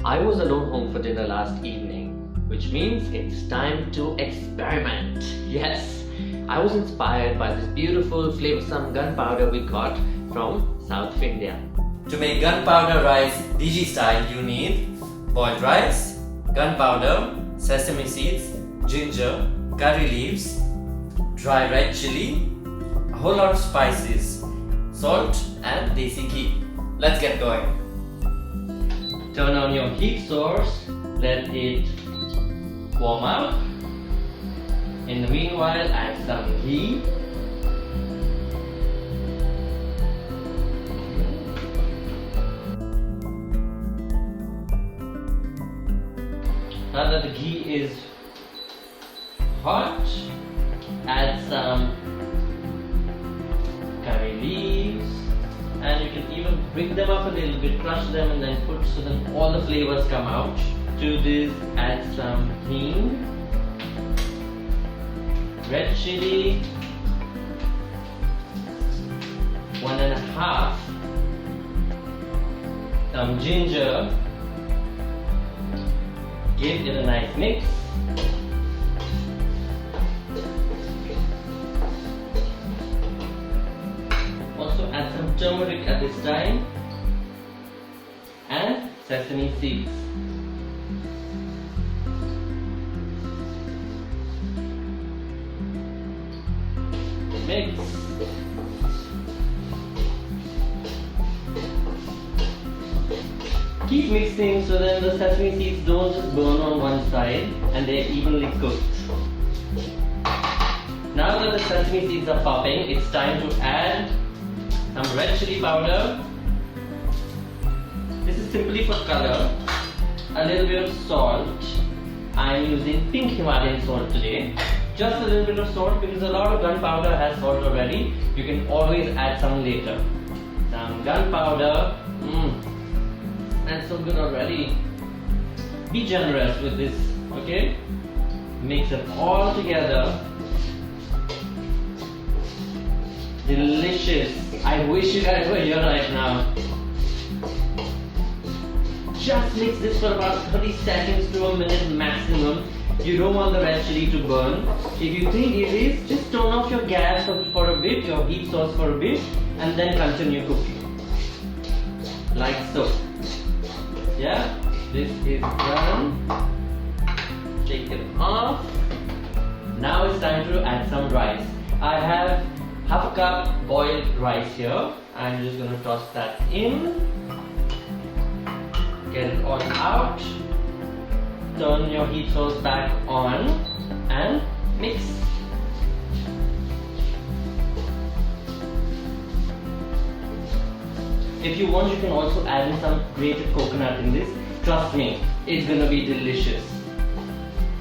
I was alone home for dinner last evening, which means it's time to experiment. Yes, I was inspired by this beautiful flavoursome gunpowder we got from South India. To make gunpowder rice DG style, you need boiled rice, gunpowder, sesame seeds, ginger, curry leaves, dry red chili, a whole lot of spices, salt and desi ghee. Let's get going. Turn on your heat source, let it warm up. In the meanwhile, add some ghee. Now that the ghee is hot, add some curry leaves, and you can even break them up a little bit, crush them and then put so that all the flavors come out. To this, add some hing, red chili, 1.5, some ginger. Give it a nice mix. Also add some turmeric at this time and sesame seeds. Mix. Keep mixing so that the sesame seeds don't just burn on one side and they're evenly cooked. Now that the sesame seeds are popping, it's time to add some red chili powder. This is simply for color. A little bit of salt. I'm using pink Himalayan salt today. Just a little bit of salt because a lot of gunpowder has salt already. You can always add some later. Some gunpowder. That's so good already. Be generous with this, okay? Mix it all together. Delicious. I wish you guys were here right now. Just mix this for about 30 seconds to a minute maximum. You don't want the red chili to burn. If you think it is, just turn off your gas for a bit, your heat source for a bit, and then continue cooking. Like so. Yeah, this is done. Take it off. Now it's time to add some rice. I have half a cup boiled rice here. I'm just going to toss that in. Get it all out. Turn your heat source back on and mix. If you want, you can also add in some grated coconut in this. Trust me, it's gonna be delicious.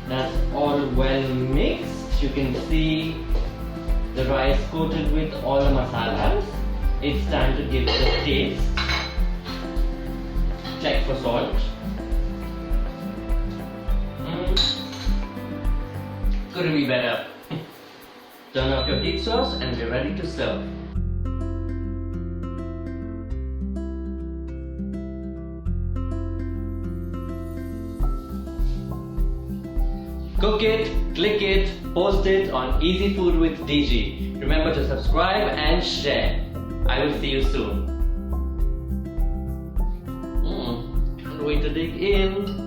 That's all well mixed. You can see the rice coated with all the masalas. It's time to give it a taste. Check for salt. Couldn't be better. Turn off your heat source and we're ready to serve. Cook it, click it, post it on Easy Food with DG. Remember to subscribe and share. I will see you soon. Can't wait to dig in.